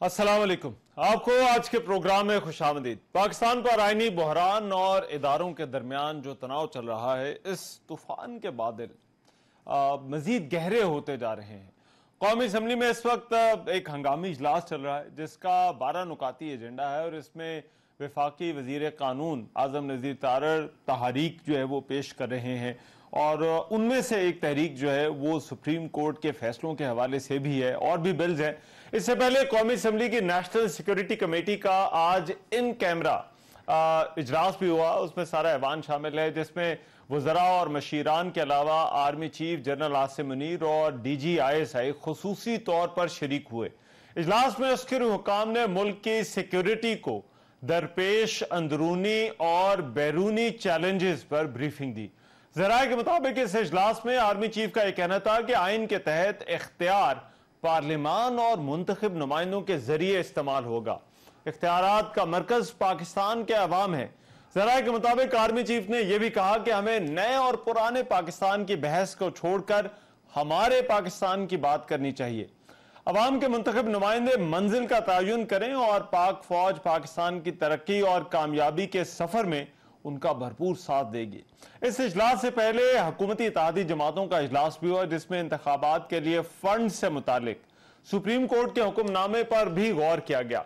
अस्सलाम वालेकुम। आपको आज के प्रोग्राम में खुशामदीद। पाकिस्तान पर आईनी बहरान और इदारों के दरमियान जो तनाव चल रहा है, इस तूफान के बादल मजीद गहरे होते जा रहे हैं। कौमी असम्बली में इस वक्त एक हंगामी इजलास चल रहा है जिसका 12 नुकाती एजेंडा है और इसमें वफाकी वजीर कानून आजम नज़ीर तारड़ तहरीक जो है वो पेश कर रहे हैं और उनमें से एक तहरीक जो है वो सुप्रीम कोर्ट के फैसलों के हवाले से भी है और भी बिल्स हैं। इससे पहले कौमी असम्बली की नेशनल सिक्योरिटी कमेटी का आज इन कैमरा इजलास भी हुआ। उसमें सारा ऐवान शामिल है जिसमें वज़रा और मशीरान के अलावा army chief general Asim Munir और DGISI खुसूसी तौर पर शरीक हुए। इजलास में अस्करी हुकाम ने मुल्क की सिक्योरिटी को दरपेश अंदरूनी और बैरूनी चैलेंजेस पर ब्रीफिंग दी। ज़राए के मुताबिक इस इजलास में आर्मी चीफ का यह कहना था कि आइन के तहत इख्तियार पार्लिमान और मुंतखब नुमाइंदों के जरिए इस्तेमाल होगा। इख्तियारात का मरकज पाकिस्तान के अवाम है। ज़राए के मुताबिक आर्मी चीफ ने यह भी कहा कि हमें नए और पुराने पाकिस्तान की बहस को छोड़कर हमारे पाकिस्तान की बात करनी चाहिए। अवाम के मुंतखब नुमाइंदे मंजिल का तयन करें और पाक फौज पाकिस्तान की तरक्की और कामयाबी के सफर में उनका भरपूर साथ देगी। इस इजलास से पहले हुकूमती इत्तेहादी जमातों का इजलास भी हुआ जिसमें इंतखाबात के लिए फंड से मुतालिक सुप्रीम कोर्ट के हुक्मनामे पर भी गौर किया गया।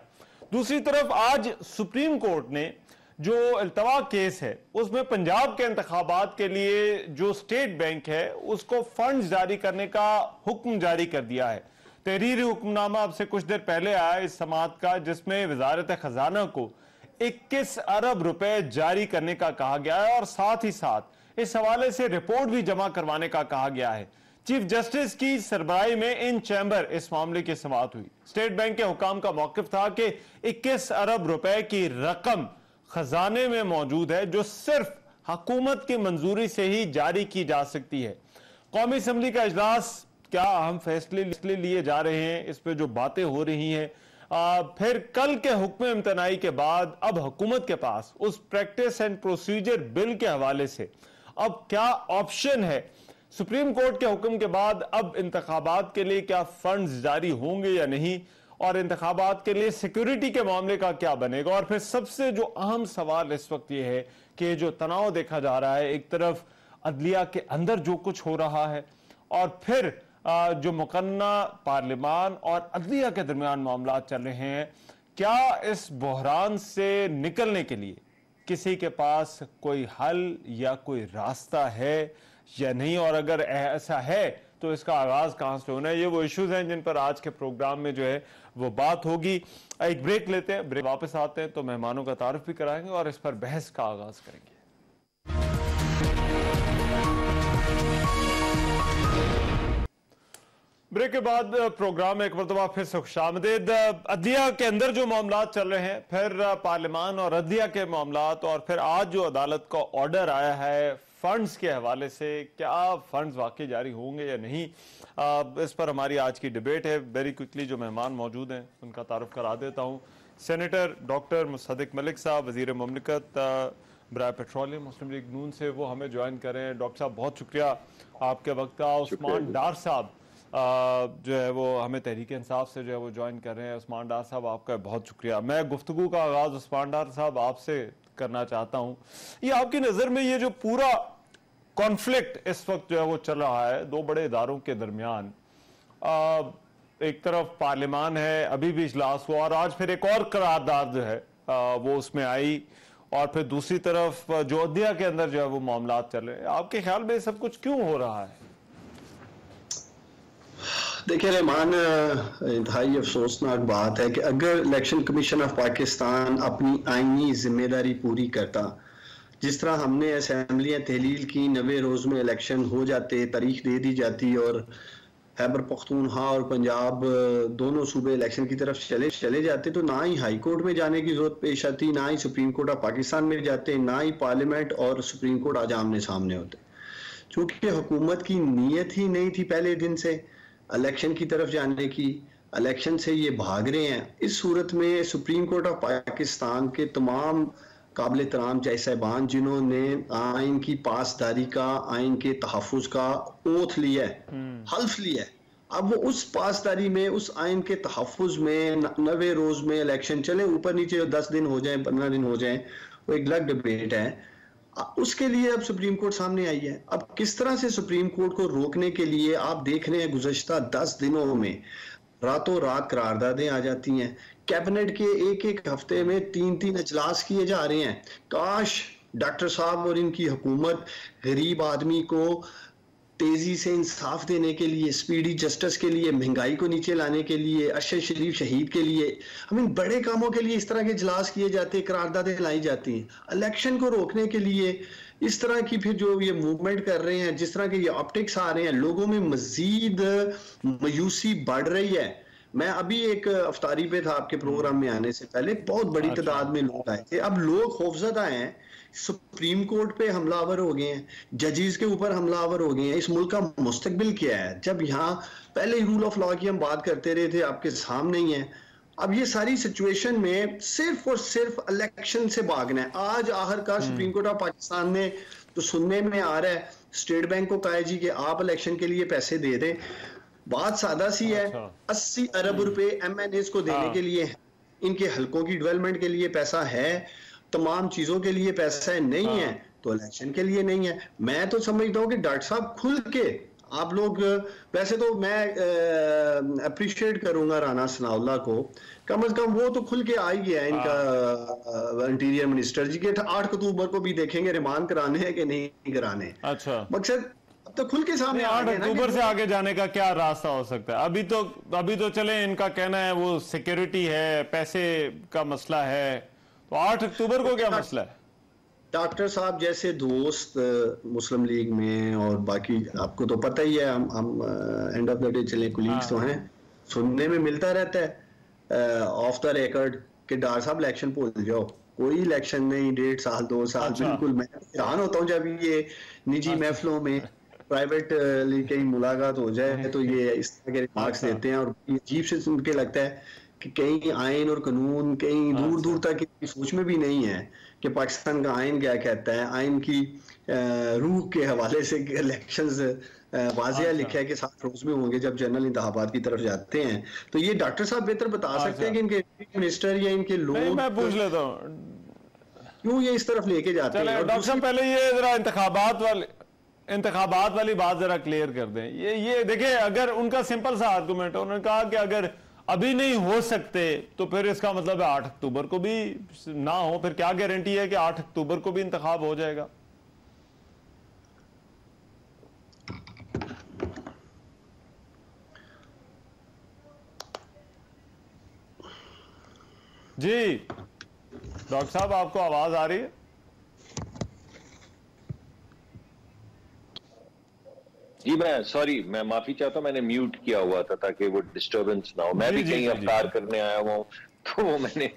दूसरी तरफ आज सुप्रीम कोर्ट ने जो इल्तवा केस है उसमें पंजाब के इंतखाबात के लिए जो स्टेट बैंक है उसको फंड जारी करने का हुक्म जारी कर दिया है। तहरीरी हुक्मनामा अब से कुछ देर पहले आया इस समात का जिसमें वजारत खजाना को 21 अरब रुपए जारी करने का कहा गया है और साथ ही साथ इस हवाले से रिपोर्ट भी जमा करवाने का कहा गया है। चीफ जस्टिस की सरबराही में इन चैम्बर इस मामले की समाअत हुई। स्टेट बैंक के हुकाम का मौकिफ था कि 21 अरब रुपए की रकम खजाने में मौजूद है जो सिर्फ हुकूमत की मंजूरी से ही जारी की जा सकती है। कौमी असम्बली का इजलास क्या अहम फैसले लिए जा रहे हैं, इस पर जो बातें हो रही हैं, फिर कल के हुक्म इम्तनाई के बाद अब हुकूमत के पास उस प्रैक्टिस एंड प्रोसीजर बिल के हवाले से अब क्या ऑप्शन है। सुप्रीम कोर्ट के हुक्म के बाद अब इंतखाबात के लिए क्या फंड्स जारी होंगे या नहीं और इंतखाबात के लिए सिक्योरिटी के मामले का क्या बनेगा। और फिर सबसे जो अहम सवाल इस वक्त ये है कि जो तनाव देखा जा रहा है, एक तरफ अदलिया के अंदर जो कुछ हो रहा है और फिर जो मुकन्ना पार्लिमान और अदलिया के दरमियान मामला चल रहे हैं, क्या इस बहरान से निकलने के लिए किसी के पास कोई हल या कोई रास्ता है या नहीं, और अगर ऐसा है तो इसका आगाज कहां से होना है। ये वो इश्यूज हैं जिन पर आज के प्रोग्राम में जो है वो बात होगी। एक ब्रेक लेते हैं, ब्रेक वापस आते हैं तो मेहमानों का तारुफ भी कराएंगे और इस पर बहस का आगाज करेंगे। ब्रेक के बाद प्रोग्राम में एक मरतबा फिर से खुशामदीद। अदलिया के अंदर जो मामला चल रहे हैं, फिर पार्लिमान और अदलिया के मामला, और फिर आज जो अदालत का ऑर्डर आया है फंड्स के हवाले से, क्या फंड्स वाकई जारी होंगे या नहीं, इस पर हमारी आज की डिबेट है। वेरी क्विकली जो मेहमान मौजूद हैं उनका तारुफ करा देता हूँ। सेनेटर डॉक्टर मुसद्दिक मलिक साहब, वजीर मुमलिकत बराए पेट्रोलियम मुस्लिम लीग नून से, वो हमें ज्वाइन कर रहे हैं। डॉक्टर साहब बहुत शुक्रिया आपके वक्त का। उस्मान डार साहब जो है वो हमें तहरीक इंसाफ से जो है वो ज्वाइन कर रहे हैं। उस्मान डार साहब आपका बहुत शुक्रिया। मैं गुफ्तगू का आगाज उस्मान डार साहब आपसे करना चाहता हूँ। ये आपकी नज़र में ये जो पूरा कॉन्फ्लिक्ट इस वक्त जो है वो चल रहा है दो बड़े इदारों के दरमियान, एक तरफ पार्लिमान है, अभी भी इजलास हुआ और आज फिर एक और करारदाद जो है वो उसमें आई, और फिर दूसरी तरफ जो अदलिया के अंदर जो है वो मामला चल रहे हैं, आपके ख्याल में सब कुछ क्यों हो रहा है? देखिए रहमान, इंतहाई अफसोसनाक बात है कि अगर इलेक्शन कमीशन ऑफ पाकिस्तान अपनी आईनी जिम्मेदारी पूरी करता, जिस तरह हमने असम्बलियाँ तहलील की 90 रोज़ में इलेक्शन हो जाते, तारीख दे दी जाती और खैबर पख्तूनख्वा और पंजाब दोनों सूबे इलेक्शन की तरफ चले जाते, तो ना ही हाई कोर्ट में जाने की जरूरत पेश आती, ना ही सुप्रीम कोर्ट ऑफ पाकिस्तान में जाते, ना ही पार्लियामेंट और सुप्रीम कोर्ट आज आमने सामने होते। चूंकि हुकूमत की नीयत ही नहीं थी पहले दिन से इलेक्शन की तरफ जाने की, इलेक्शन से ये भाग रहे हैं। इस सूरत में सुप्रीम कोर्ट ऑफ पाकिस्तान के तमाम काबिल तराम जज साहबान जिन्होंने आइन की पासदारी का, आइन के तहफ़्फ़ुज़ का ओथ लिया है, हल्फ लिया है, अब वो उस पासदारी में, उस आइन के तहफ़्फ़ुज़ में 90 रोज में इलेक्शन चले, ऊपर नीचे 10 दिन हो जाए, 15 दिन हो जाए, वो एक अलग डिबेट है। उसके लिए अब सुप्रीम कोर्ट सामने आई है। अब किस तरह से सुप्रीम कोर्ट को रोकने के लिए आप देख रहे हैं गुज़श्ता 10 दिनों में रातों रात करारदादें आ जाती हैं। कैबिनेट के एक एक हफ्ते में 3-3 इजलास किए जा रहे हैं। काश डॉक्टर साहब और इनकी हुकूमत गरीब आदमी को तेजी से इंसाफ देने के लिए, स्पीडी जस्टिस के लिए, महंगाई को नीचे लाने के लिए, अरशद शरीफ शहीद के लिए, बड़े कामों के लिए इस तरह के इजलास किए जाते हैं, करारदादें लाई जाती हैं। इलेक्शन को रोकने के लिए इस तरह की फिर जो ये मूवमेंट कर रहे हैं, जिस तरह के ये ऑप्टिक्स आ रहे हैं, लोगों में मजीद मायूसी बढ़ रही है। मैं अभी एक अफ्तारी पे था आपके प्रोग्राम में आने से पहले, बहुत बड़ी तादाद में लोग आए थे। अब लोग खौफजदा हैं, सुप्रीम कोर्ट पे हमलावर हो गए हैं, जजेस के ऊपर हमलावर हो गए हैं। इस मुल्क का मुस्तकबिल क्या है? जब यहाँ पहले ही रूल ऑफ लॉ की हम बात करते रहे थे, आपके सामने ही है। अब ये सारी सिचुएशन में सिर्फ और सिर्फ इलेक्शन से भागना है। आज आखिरकार सुप्रीम कोर्ट ऑफ पाकिस्तान ने तो सुनने में आ रहा है, स्टेट बैंक को कहा है जी कि आप इलेक्शन के लिए पैसे दे दें। बात सादा सी है, 80 अरब रुपए MNAs को देने के लिए, इनके हलकों की डेवलपमेंट के लिए पैसा है, तमाम चीजों के लिए पैसा है, नहीं है तो इलेक्शन के लिए नहीं है। मैं तो समझता हूँ कि डॉक्टर साहब खुल के आप लोग, वैसे तो मैं अप्रिशिएट करूंगा राना सनाउल्लाह को, कम से कम वो तो खुल के आ ही गया इनका इंटीरियर मिनिस्टर जी के 8 अक्टूबर को भी देखेंगे रिमांड कराने हैं कि नहीं कराने। अच्छा, मकसद अब तो खुल के सामने 8 अक्टूबर से आगे जाने का क्या रास्ता हो सकता है? अभी तो चले, इनका कहना है वो सिक्योरिटी है, पैसे का मसला है, तो 8 अक्टूबर को क्या मसला है? डॉक्टर साहब जैसे दोस्त मुस्लिम लीग में और बाकी, आपको तो पता ही है, हम एंड ऑफ द डे चले कुलीग्स तो हैं, सुनने में मिलता रहता है ऑफ द रिकॉर्ड कि डॉक्टर साहब इलेक्शन भूल जाओ, कोई इलेक्शन नहीं, 1.5 साल 2 साल। अच्छा। बिल्कुल, मैं हैरान होता हूँ जब ये निजी महफिलों में प्राइवेट कहीं मुलाकात हो जाए तो ये इस तरह के रिमार्क्स देते हैं, और अजीब से उनके लगता है कि कहीं आइन और कानून कहीं दूर दूर तक सोच में भी नहीं है कि पाकिस्तान का आइन क्या कहता है। आइन की रूह के हवाले से इलेक्शंस वाजिया लिखा है कि 7 रोज में होंगे जब जनरल इंतखाबात की तरफ जाते हैं। तो ये डॉक्टर साहब बेहतर बता सकते हैं कि इनके मिनिस्टर या इनके लोग, मैं पूछ लेता हूँ क्यों ये इस तरफ लेके जाते हैं। डॉक्टर साहब पहले ये जरा इंतखाबात वाली बात जरा क्लियर कर दें। ये देखिए, अगर उनका सिंपल सा आर्गुमेंट है, उन्होंने कहा कि अगर अभी नहीं हो सकते तो फिर इसका मतलब है 8 अक्टूबर को भी ना हो, फिर क्या गारंटी है कि 8 अक्टूबर को भी इंतखाब हो जाएगा? जी डॉक्टर साहब, आपको आवाज आ रही है? जी मैं माफी चाहता हूं, मैंने म्यूट किया हुआ था ताकि वो डिस्टर्बेंस ना हो। मैं भी कहीं अवतार करने आया हुआ हूं तो वो मैंने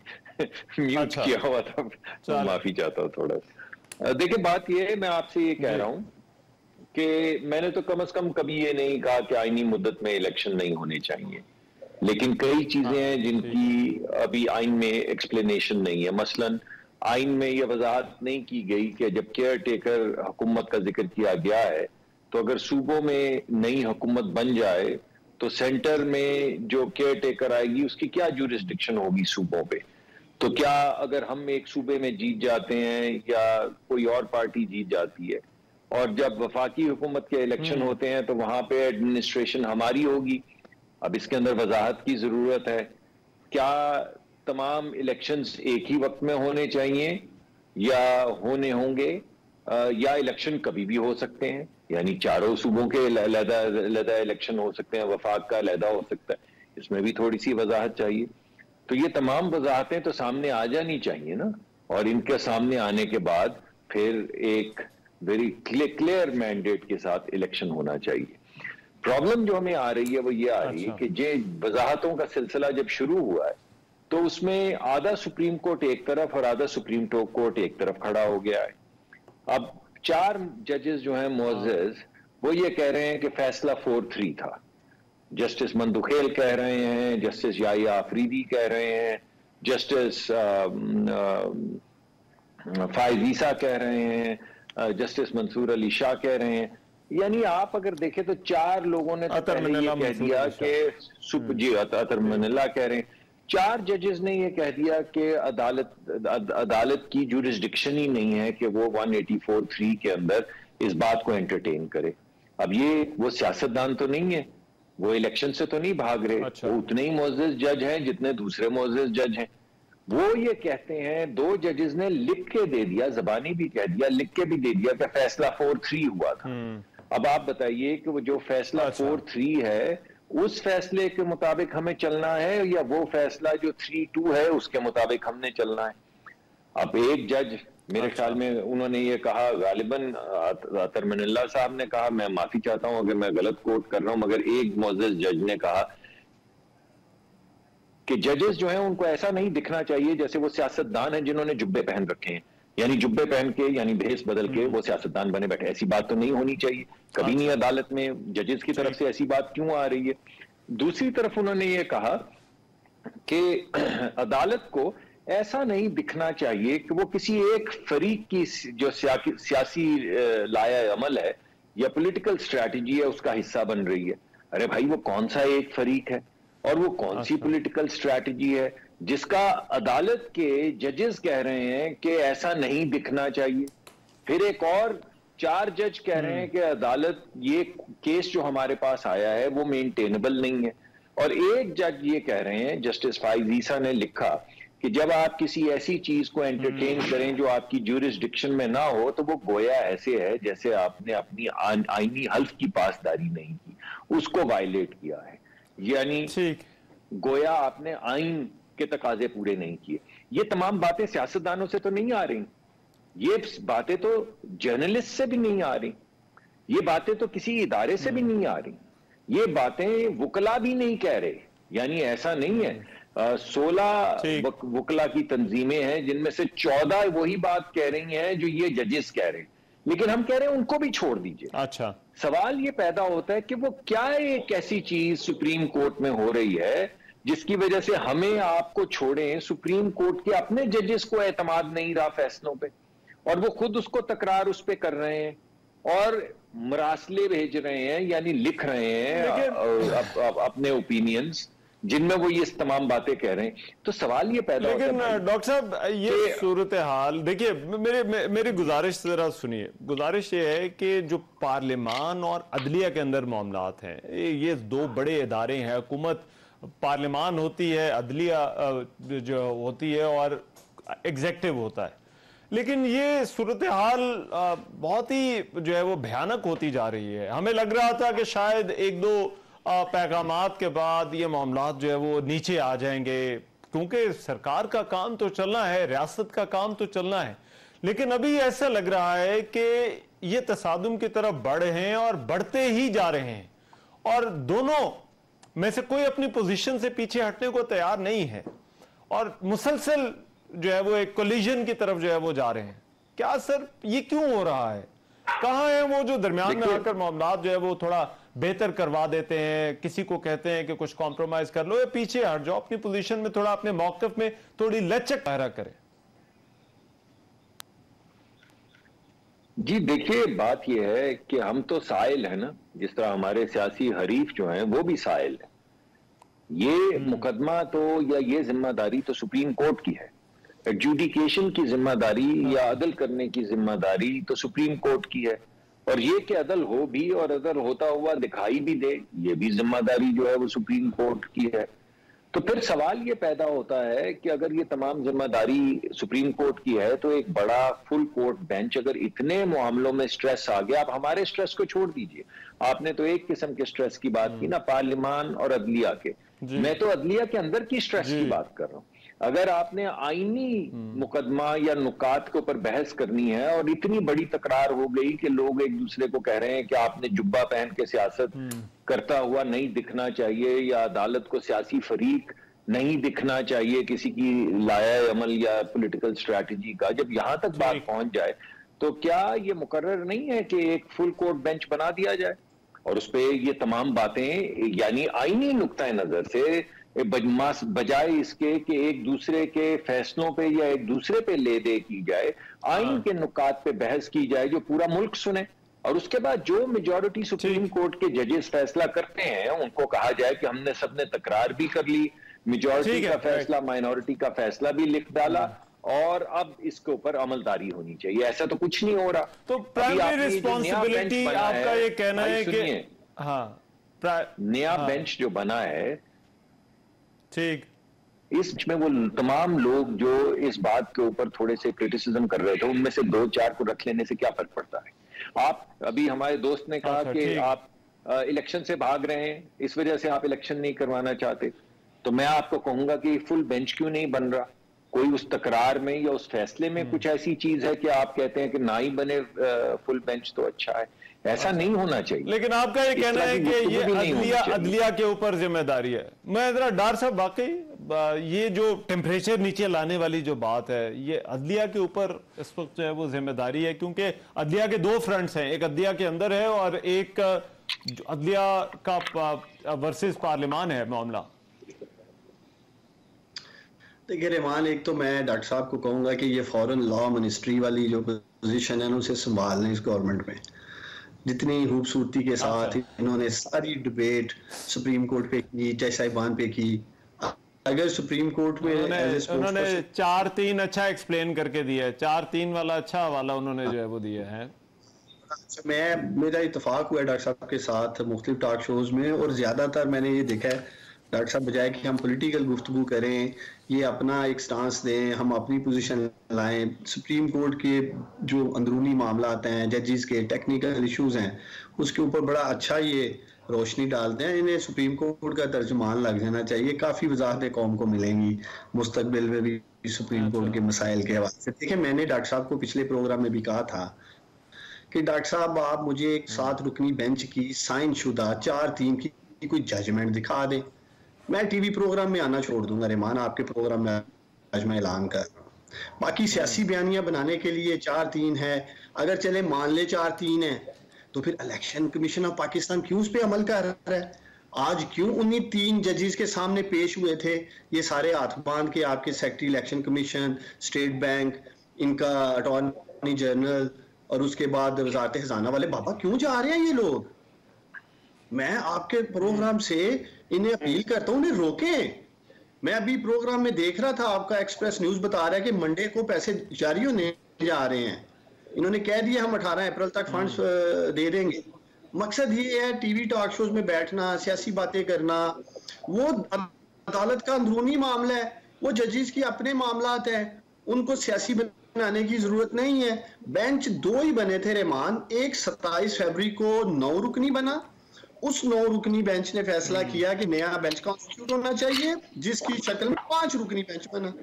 म्यूट किया हुआ था, तो माफी चाहता हूं थोड़ा सा। देखिए, बात ये है, मैं आपसे ये कह रहा हूं कि मैंने तो कम से कम कभी ये नहीं कहा कि आईनी मुद्दत में इलेक्शन नहीं होने चाहिए, लेकिन कई चीजें हैं जिनकी अभी आइन में एक्सप्लेनेशन नहीं है। मसलन आइन में यह वजाहत नहीं की गई कि जब केयर टेकर हुकूमत का जिक्र किया गया है तो अगर सूबों में नई हुकूमत बन जाए तो सेंटर में जो केयर टेकर आएगी उसकी क्या ज्यूरिसडिक्शन होगी सूबों पे। तो क्या अगर हम एक सूबे में जीत जाते हैं या कोई और पार्टी जीत जाती है और जब वफाकी हुकूमत के इलेक्शन होते हैं तो वहां पे एडमिनिस्ट्रेशन हमारी होगी। अब इसके अंदर वजाहत की जरूरत है, क्या तमाम इलेक्शंस एक ही वक्त में होने चाहिए या होने होंगे, या इलेक्शन कभी भी हो सकते हैं, यानी चारों सूबों के अलग इलेक्शन हो सकते हैं, वफाक का अलग हो सकता है। इसमें भी थोड़ी सी वजाहत चाहिए। तो ये तमाम वजाहतें तो सामने आ जानी चाहिए ना, और इनके सामने आने के बाद फिर एक वेरी क्लियर मैंडेट के साथ इलेक्शन होना चाहिए। प्रॉब्लम जो हमें आ रही है वो ये आ रही है कि जे वजाहतों का सिलसिला जब शुरू हुआ है तो उसमें आधा सुप्रीम कोर्ट एक तरफ और आधा सुप्रीम कोर्ट एक तरफ खड़ा हो गया है। अब 4 जजेस जो हैं मुअज़्ज़ज़, वो ये कह रहे हैं कि फैसला 4-3 था। जस्टिस मंदुखेल कह रहे हैं, जस्टिस याहिया आफरीदी कह रहे हैं, जस्टिस फाइज ईसा कह रहे हैं, जस्टिस मंसूर अली शाह कह रहे हैं। यानी आप अगर देखें तो 4 लोगों ने तो पहले ये कह दिया कि जी अतर मनीला कह रहे हैं, 4 जजेस ने ये कह दिया कि अदालत की जुरिस्डिक्शन ही नहीं है कि वो 184(3) के अंदर इस बात को एंटरटेन करे। अब ये वो सियासतदान तो नहीं है, वो इलेक्शन से तो नहीं भाग रहे। अच्छा। वो उतने ही मोअज़्ज़िज़ जज हैं जितने दूसरे मोअज़्ज़िज़ जज हैं। वो ये कहते हैं 2 जजेस ने लिख के दे दिया, जबानी भी कह दिया, लिख के भी दे दिया कि फैसला 4-3 हुआ था। अब आप बताइए कि वो जो फैसला 4-3 है उस फैसले के मुताबिक हमें चलना है या वो फैसला जो 3-2 है उसके मुताबिक हमने चलना है। अब एक जज मेरे ख्याल में उन्होंने ये कहा, गालिबन अतर मनीला साहब ने कहा, मैं माफी चाहता हूं अगर मैं गलत कोट कर रहा हूं, मगर एक मुअज़्ज़िज़ जज ने कहा कि जजेस जो हैं उनको ऐसा नहीं दिखना चाहिए जैसे वो सियासतदान हैं जिन्होंने जुब्बे पहन रखे हैं, यानी जुब्बे पहन के यानी भेस बदल के वो सियासतदान बने बैठे। ऐसी बात तो नहीं होनी चाहिए, कभी नहीं अदालत में जजेस की तरफ से ऐसी बात क्यों आ रही है। दूसरी तरफ उन्होंने ये कहा कि अदालत को ऐसा नहीं दिखना चाहिए कि वो किसी एक फरीक की जो सियासी लाया अमल है या पॉलिटिकल स्ट्रैटेजी है उसका हिस्सा बन रही है। अरे भाई वो कौन सा एक फरीक है और वो कौन सी पॉलिटिकल स्ट्रैटेजी है जिसका अदालत के जजेस कह रहे हैं कि ऐसा नहीं दिखना चाहिए। फिर एक और 4 जज कह रहे हैं कि अदालत ये केस जो हमारे पास आया है वो मेंटेनेबल नहीं है। और एक जज ये कह रहे हैं, जस्टिस फाइज ईसा ने लिखा कि जब आप किसी ऐसी चीज को एंटरटेन करें जो आपकी ज्यूरिसडिक्शन में ना हो तो वो गोया ऐसे है जैसे आपने अपनी आईनी हल्फ की पासदारी नहीं की, उसको वायलेट किया है, यानी गोया आपने आइन के तकाजे पूरे नहीं किए। ये तमाम बातें सियासतदानों से तो नहीं आ रही, ये बातें तो जर्नलिस्ट से भी नहीं आ रही, ये बातें तो किसी इदारे से भी नहीं आ रही, ये बातें वकला भी नहीं कह रहे। यानी ऐसा नहीं है 16 वकला की तंजीमें हैं जिनमें से 14 वही बात कह रही हैं जो ये जजेस कह रहे हैं, लेकिन हम कह रहे हैं उनको भी छोड़ दीजिए। अच्छा, सवाल ये पैदा होता है कि वो क्या एक ऐसी चीज सुप्रीम कोर्ट में हो रही है जिसकी वजह से हमें आपको छोड़ें, सुप्रीम कोर्ट के अपने जजेस को एतमाद नहीं रहा फैसलों पे और वो खुद उसको तकरार उस पे कर रहे हैं और मरासले भेज रहे हैं, यानी लिख रहे हैं अपने ओपिनियंस जिनमें वो ये तमाम बातें कह रहे हैं। तो सवाल ये पैदा होता है। लेकिन डॉक्टर साहब ये सूरत हाल देखिए, मेरी गुजारिश जरा सुनिए। गुजारिश ये है कि जो पार्लियामान और अदलिया के अंदर मामलात हैं, ये 2 बड़े इदारे हैं। हुकूमत पार्लियामान होती है, अदलिया जो होती है और एग्जेक्टिव होता है। लेकिन ये सूरत हाल बहुत ही जो है वो भयानक होती जा रही है। हमें लग रहा था कि शायद 1-2 पैगामात के बाद ये मामलात जो है वो नीचे आ जाएंगे, क्योंकि सरकार का काम तो चलना है, रियासत का काम तो चलना है। लेकिन अभी ऐसा लग रहा है कि ये तसादुम की तरफ बढ़ रहे हैं और बढ़ते ही जा रहे हैं और दोनों में से कोई अपनी पोजीशन से पीछे हटने को तैयार नहीं है और मुसलसल जो है वो एक कोलिजन की तरफ जो है वो जा रहे हैं। क्या सर ये क्यों हो रहा है? कहां है वो जो दरमियान में आकर मामलात जो है वो थोड़ा बेहतर करवा देते हैं, किसी को कहते हैं कि कुछ कॉम्प्रोमाइज कर लो या पीछे हट जाओ, अपनी पोजीशन में थोड़ा, अपने मौकफ में थोड़ी लचक पैदा करें? जी देखिए, बात यह है कि हम तो साइल है ना, जिस तरह हमारे सियासी हरीफ जो हैं वो भी साइल है। ये मुकदमा तो या ये जिम्मेदारी तो सुप्रीम कोर्ट की है, एडजुडिकेशन की जिम्मेदारी या अदल करने की जिम्मेदारी तो सुप्रीम कोर्ट की है, और ये कि अदल हो भी और अदल होता हुआ दिखाई भी दे, ये भी जिम्मेदारी जो है वो सुप्रीम कोर्ट की है। तो फिर सवाल ये पैदा होता है कि अगर ये तमाम जिम्मेदारी सुप्रीम कोर्ट की है तो एक बड़ा फुल कोर्ट बेंच अगर इतने मामलों में स्ट्रेस आ गया, आप हमारे स्ट्रेस को छोड़ दीजिए, आपने तो एक किस्म के स्ट्रेस की बात की ना, पार्लियामान और अदलिया के, मैं तो अदलिया के अंदर की स्ट्रेस की बात कर रहा हूं। अगर आपने आईनी मुकदमा या नुकात के ऊपर बहस करनी है और इतनी बड़ी तकरार हो गई कि लोग एक दूसरे को कह रहे हैं कि आपने जुब्बा पहन के सियासत करता हुआ नहीं दिखना चाहिए या अदालत को सियासी फरीक नहीं दिखना चाहिए किसी की लाया अमल या पॉलिटिकल स्ट्रैटेजी का, जब यहां तक बात पहुंच जाए तो क्या ये मुकर्रर नहीं है कि एक फुल कोर्ट बेंच बना दिया जाए और उस पर ये तमाम बातें यानी आईनी नुक्ता नजर से बजाय इसके कि एक दूसरे के फैसलों पे या एक दूसरे पे ले दे की जाए, आइन के नुकात पे बहस की जाए जो पूरा मुल्क सुने। और उसके बाद जो मेजॉरिटी सुप्रीम कोर्ट के जजेस फैसला करते हैं उनको कहा जाए कि हमने सबने तकरार भी कर ली, मेजॉरिटी का फैसला माइनॉरिटी का फैसला भी लिख डाला और अब इसके ऊपर अमलदारी होनी चाहिए। ऐसा तो कुछ नहीं हो रहा। तो प्राइमरी रिस्पॉन्सिबिलिटी आपका ये कहना है कि नया बेंच जो बना है, ठीक, इसमें वो तमाम लोग जो इस बात के ऊपर थोड़े से क्रिटिसिज्म कर रहे थे उनमें से 2-4 को रख लेने से क्या फर्क पड़ता है। आप अभी हमारे दोस्त ने कहा कि आप इलेक्शन से भाग रहे हैं, इस वजह से आप इलेक्शन नहीं करवाना चाहते, तो मैं आपको कहूंगा कि फुल बेंच क्यों नहीं बन रहा। कोई उस तकरार में या उस फैसले में कुछ ऐसी चीज है कि आप कहते हैं कि ना ही बने फुल बेंच तो अच्छा है। ऐसा नहीं होना चाहिए। लेकिन आपका ये कहना है कि ये अदलिया के ऊपर जिम्मेदारी है। मैं जरा डार साहब, वाकई ये जो टेम्परेचर नीचे लाने वाली जो बात है, ये अदलिया के ऊपर इस वक्त जो है वो जिम्मेदारी है, क्योंकि अदलिया के 2 फ्रंट्स हैं, एक अदलिया के अंदर है और एक अदलिया का वर्सेस पार्लियामान है मामला। देखिए रहमान, एक तो मैं डॉक्टर साहब को कहूंगा कि ये फॉरेन लॉ मिनिस्ट्री वाली जो पोजीशन है उसे संभाल लें इस गवर्नमेंट में। जितनी खूबसूरती के साथ इन्होंने सारी डिबेट सुप्रीम कोर्ट पे की, जज साहिबान पे की, अगर सुप्रीम कोर्ट में उन्होंने 4-3 अच्छा एक्सप्लेन करके दिया है, 4-3 वाला अच्छा वाला उन्होंने जो है वो दिया है। मेरा इत्तेफाक हुआ है डॉक्टर साहब के साथ मुख्तलिफ टॉक शोज में, और ज्यादातर मैंने ये देखा है डॉक्टर साहब बजाय कि हम पॉलिटिकल गुफ्तगू करें, ये अपना एक स्टांस दें, हम अपनी पोजीशन लाएं, सुप्रीम कोर्ट के जो अंदरूनी मामला आते हैं, जजेस के टेक्निकल इश्यूज हैं, उसके ऊपर बड़ा अच्छा ये रोशनी डालते हैं। इन्हें सुप्रीम कोर्ट का तर्जुमान लग जाना चाहिए। काफ़ी वजाहतें कौम को मिलेंगी मुस्तकबिल में भी सुप्रीम कोर्ट के मसाइल के हवाले से। देखिए, मैंने डॉक्टर साहब को पिछले प्रोग्राम में भी कहा था कि डॉक्टर साहब आप मुझे एक 7 रुकनी बेंच की साइन शुदा 4-3 की कोई जजमेंट दिखा दें, मैं टीवी प्रोग्राम में आना छोड़ दूंगा। रहमान, आपके प्रोग्राम में आज मैं ऐलान कर रहा हूँ। बाकी सियासी बयानियां बनाने के लिए 4-3 है, अगर चले मान ले 4-3 है, तो फिर इलेक्शन कमीशन ऑफ पाकिस्तान क्यों उस पर अमल कर रहा है? आज क्यों उन्हीं 3 जजेस के सामने पेश हुए थे ये सारे हाथ बांध के, आपके secretary election commission, state bank, इनका अटॉर्नी जनरल और उसके बाद वजारत खजाना वाले, बाबा क्यों जा रहे हैं ये लोग? मैं आपके प्रोग्राम से इन्हें अपील करता हूं, उन्हें रोकें। मैं अभी प्रोग्राम में देख रहा था, आपका एक्सप्रेस न्यूज बता रहा है कि मंडे को पैसे जारी होने जा रहे हैं। इन्होंने कह दिया हम 18 अप्रैल तक फंड्स दे देंगे। मकसद ये है टीवी टॉक शोज में बैठना, सियासी बातें करना। वो अदालत का अंदरूनी मामला है, वो जजेस की अपने मामलात है, उनको सियासी बनाने की जरूरत नहीं है। बेंच 2 ही बने थे रहमान, एक 27 फरवरी को 9 रुकनी बना। उस 9 रुकनी बेंच ने फैसला किया कि नया बेंच कॉन्स्टिट्यूट होना चाहिए, जिसकी शक्ल में 5 रुकनी बेंच बना।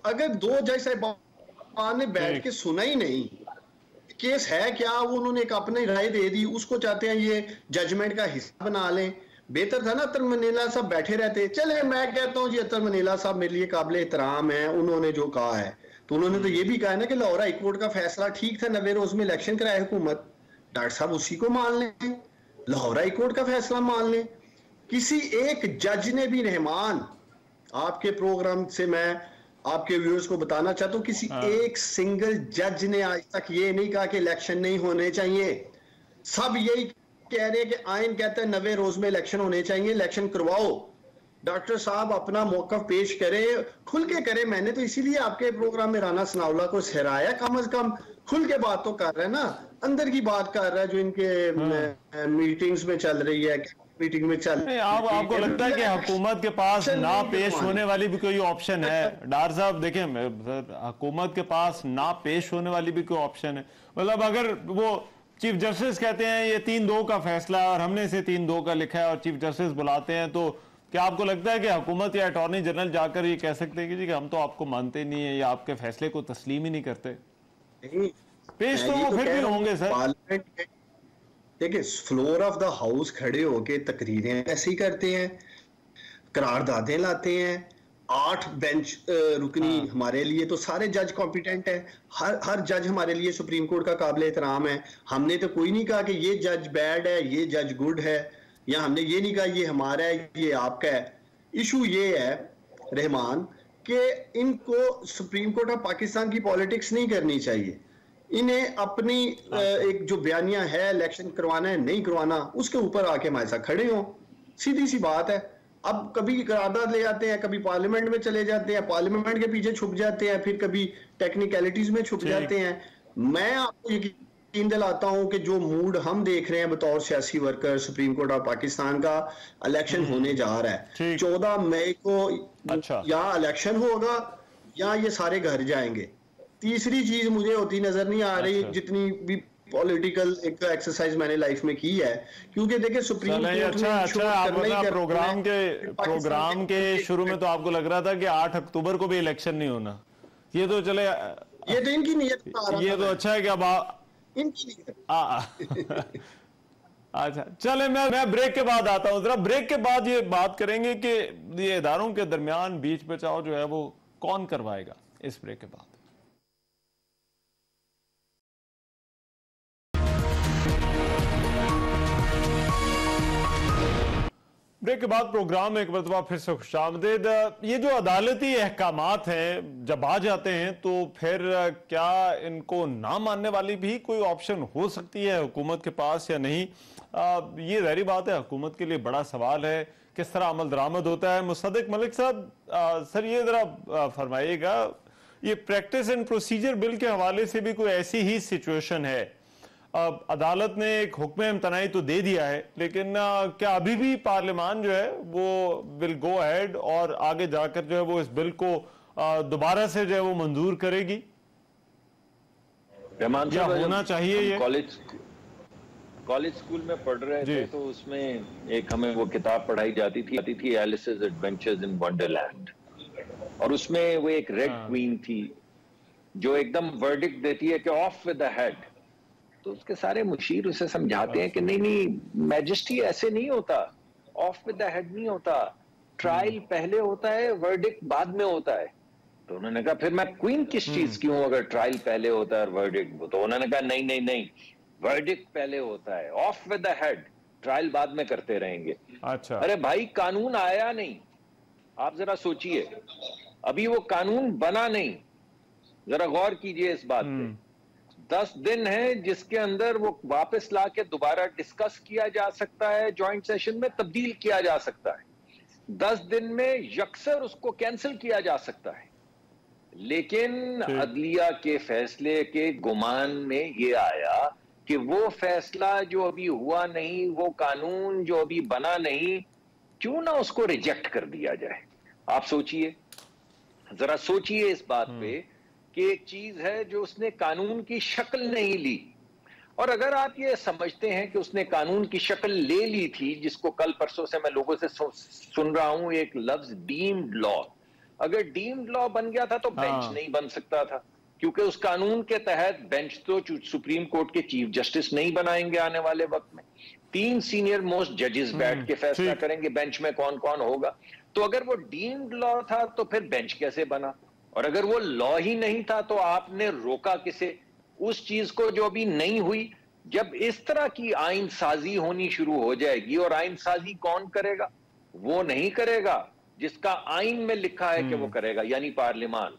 अगर 2 जज साहिबान ने बैठ के सुना ही नहीं, केस है क्या, वो उन्होंने एक अपनी राय दे दी, उसको चाहते हैं ये जजमेंट का हिस्सा बना लें। बेहतर था ना अतर मनीला साहब बैठे रहते। चले, मैं कहता हूँ जी अतर मनीला साहब मेरे लिए काबिल एहतराम है, उन्होंने जो कहा है, तो उन्होंने तो ये भी कहा है ना कि लाहौर हाई कोर्ट का फैसला ठीक था, 90 रोज में इलेक्शन कराए हुकूमत। डॉक्टर साहब उसी को मान लें, लाहौर हाई कोर्ट का फैसला मान लें। किसी एक जज ने भी, रहमान आपके प्रोग्राम से मैं आपके व्यूअर्स को बताना चाहता हूं, किसी एक सिंगल जज ने आज तक ये नहीं कहा कि इलेक्शन नहीं होने चाहिए। सब यही कह रहे हैं कि आइन कहता है 90 रोज में इलेक्शन होने चाहिए, इलेक्शन करवाओ। डॉक्टर साहब अपना मौकफ पेश करें, खुल के करें। मैंने तो इसीलिए आपके प्रोग्राम में राना सनाउल्लाह को सराहाया, कम अज कम खुल के बात तो कर रहे हैं ना, अंदर की बात कर रहा है जो इनके मीटिंग्स में चल रही है, मीटिंग में चल रही है। आपको लगता है कि हुकूमत के पास ना पेश होने वाली भी कोई ऑप्शन है? डार साहब देखें, हुकूमत के पास ना पेश होने वाली भी कोई ऑप्शन है? मतलब अगर वो चीफ जस्टिस कहते हैं ये 3-2 का फैसला और हमने इसे 3-2 का लिखा है और चीफ जस्टिस बुलाते हैं, तो क्या आपको लगता है कि हुकूमत या अटॉर्नी जनरल जाकर ये कह सकते हैं कि जी कि हम तो आपको मानते नहीं है या आपके फैसले को तस्लीम ही नहीं करते? नहीं, पेश तो वो फिर भी होंगे सर। देखिए, फ्लोर ऑफ द हाउस खड़े होके तकरीरें ऐसे ही करते हैं, करारदादें लाते हैं। 8 बेंच रुकनी हमारे लिए तो सारे जज कॉम्पिटेंट है, हर जज हमारे लिए सुप्रीम कोर्ट का काबिल एहतराम है। हमने तो कोई नहीं कहा कि ये जज बैड है, ये जज गुड है, या हमने ये नहीं कहा ये हमारा है, ये आपका है। इशू ये है रहमान कि इनको सुप्रीम कोर्ट ऑफ पाकिस्तान की पॉलिटिक्स नहीं करनी चाहिए। इन्हें अपनी एक जो बयानियां है इलेक्शन करवाना है नहीं करवाना उसके ऊपर आके हमारे साथ खड़े हो, सीधी सी बात है। अब कभी करारदाद ले जाते हैं, कभी पार्लियामेंट में चले जाते हैं, पार्लियामेंट के पीछे छुप जाते हैं, फिर कभी टेक्निकलिटीज में छुप जाते हैं। मैं आपको यकीन दिलाता हूं कि जो मूड हम देख रहे हैं बतौर सियासी worker, supreme court of Pakistan का इलेक्शन होने जा रहा है 14 मई को। या इलेक्शन होगा या ये सारे घर जाएंगे। तीसरी चीज मुझे होती नजर नहीं आ रही जितनी भी पॉलिटिकल एक एक्सरसाइज मैंने लाइफ में की है, क्योंकि देखिए सुप्रीम कोर्ट प्रोग्राम के शुरू में तो आपको लग रहा था कि 8 अक्टूबर को भी इलेक्शन नहीं होना। ये तो चले, ये तो इनकी नीयत, ये तो अच्छा है कि अब इनकी नीयत। अच्छा चले, मैं ब्रेक के बाद आता हूं। जरा ब्रेक के बाद ये बात करेंगे कि ये इदारों के दरमियान बीच बचाव जो है वो कौन करवाएगा। इस ब्रेक के बाद ब्रेक के बाद प्रोग्राम में एक मरतबा फिर से खुशामदीद। ये जो अदालती अहकामात हैं जब आ जाते हैं तो फिर क्या इनको ना मानने वाली भी कोई ऑप्शन हो सकती है हुकूमत के पास या नहीं? ये ज़ाहिर बात है हुकूमत के लिए बड़ा सवाल है, किस तरह अमल दरामद होता है। मुसद्दिक मलिक साहब, सर ये ज़रा फरमाइएगा, ये प्रैक्टिस एंड प्रोसीजर बिल के हवाले से भी कोई ऐसी ही सिचुएशन है? अब अदालत ने एक हुक्म इम्तनाई तो दे दिया है, लेकिन क्या अभी भी पार्लियामान जो है वो विल गो अहेड और आगे जाकर जो है वो इस बिल को दोबारा से जो है वो मंजूर करेगी या होना चाहिए? ये कॉलेज स्कूल में पढ़ रहे थे तो उसमें एक हमें वो किताब पढ़ाई जाती थी एलिस's एडवेंचर्स इन वंडरलैंड, और उसमें वो एक रेड क्वीन थी जो एकदम वर्डिक्ट देती है कि ऑफ विद द हेड। तो उसके सारे मुशीर उसे समझाते हैं कि नहीं मैजेस्टी ऐसे नहीं होता, ऑफ विद द हेड नहीं होता, ट्रायल पहले होता है, वर्डिक्ट बाद में होता है। तो उन्होंने कहा फिर मैं क्वीन किस चीज की हूं अगर ट्रायल पहले होता है और वर्डिक्ट? तो उन्होंने कहा नहीं नहीं नहीं, वर्डिक्ट पहले होता है, of with the head, trial बाद में करते रहेंगे। अच्छा, अरे भाई कानून आया नहीं, आप जरा सोचिए, अभी वो कानून बना नहीं, जरा गौर कीजिए इस बात पे। 10 दिन है जिसके अंदर वो वापस ला के दोबारा डिस्कस किया जा सकता है, जॉइंट सेशन में तब्दील किया जा सकता है, 10 दिन में यकसर उसको कैंसिल किया जा सकता है। लेकिन अदलिया के फैसले के गुमान में ये आया कि वो फैसला जो अभी हुआ नहीं, वो कानून जो अभी बना नहीं, क्यों ना उसको रिजेक्ट कर दिया जाए। आप सोचिए, जरा सोचिए इस बात पे कि एक चीज है जो उसने कानून की शक्ल नहीं ली, और अगर आप ये समझते हैं कि उसने कानून की शक्ल ले ली थी, जिसको कल परसों से मैं लोगों से सुन रहा हूं एक लफ्ज डीम्ड लॉ, अगर डीम्ड लॉ बन गया था तो बेंच नहीं बन सकता था, क्योंकि उस कानून के तहत बेंच तो सुप्रीम कोर्ट के चीफ जस्टिस नहीं बनाएंगे आने वाले वक्त में, 3 सीनियर मोस्ट जजेस बैठ के फैसला करेंगे बेंच में कौन कौन होगा। तो अगर वो डीम्ड लॉ था तो फिर बेंच कैसे बना? और अगर वो लॉ ही नहीं था तो आपने रोका किसे उस चीज को जो अभी नहीं हुई? जब इस तरह की आइन साजी होनी शुरू हो जाएगी, और आइन साजी कौन करेगा? वो नहीं करेगा जिसका आइन में लिखा है कि वो करेगा, यानी पार्लियामान।